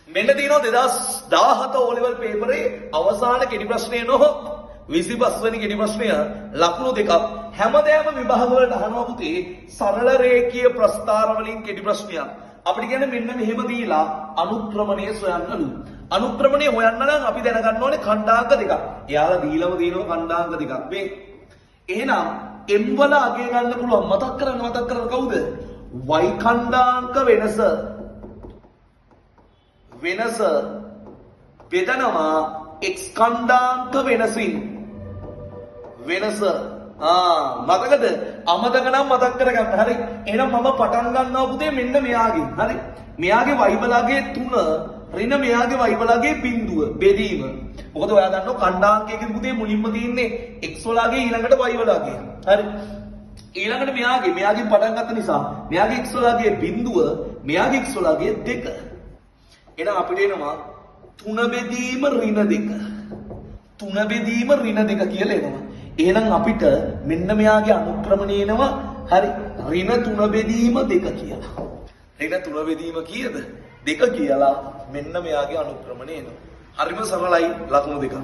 මෙන්න තියෙනවා 2017 O level පේපරේ අවසාන කෙටි ප්‍රශ්නය නෝ 25 වෙනි කෙටි ප්‍රශ්නය ලකුණු දෙකක් හැමදේම විභාග වලට අහනවා පුතේ සරල රේඛීය ප්‍රස්ථාර වලින් කෙටි ප්‍රශ්නයක් අපිට කියන්නේ මෙන්න මෙහෙම දීලා අනුක්‍රමණය සොයන්නලු අනුක්‍රමණය හොයන්න නම් අපි දැනගන්න ඕනේ ඛණ්ඩාංක දෙකක් එයාලා දීලම දිනන ඛණ්ඩාංක දෙකක් මේ එහෙනම් m වල අගය ගන්න පුළුවන් මතක් කරන්න කවුද y ඛණ්ඩාංක වෙනස බෙදනවා x ඛණ්ඩාංක වෙනසින් වෙනස මතකද අමතක නම් මතක් කරගන්න හරි එහෙනම් මම පටන් ගන්නවා පුතේ මෙන්න මෙයාගෙන් හරි මෙයාගේ y බලාගේ 3 ඍණ මෙයාගේ y බලාගේ බිඳුව බෙදීම මොකද ඔයා දන්නවා ඛණ්ඩාංකයේ පුතේ මුලින්ම තියෙන්නේ x වලාගේ ඊළඟට y වලාගේ හරි ඊළඟට මෙයාගේ පටන් ගත්ත නිසා මෙයාගේ x වලාගේ බිඳුව මෙයාගේ x වලාගේ 2 එහෙනම් අපිට එනවා 3 බෙදීම ඍණ 2 3 බෙදීම ඍණ 2 කියලා එනවා එහෙනම් අපිට මෙන්න මෙයාගේ අනුක්‍රමණය එනවා හරි ඍණ 3 බෙදීම 2 කියලා ඍණ 3 බෙදීම කීයද 2 කියලා මෙන්න මෙයාගේ අනුක්‍රමණය එනවා හරිම සරලයි ලකුණු දෙක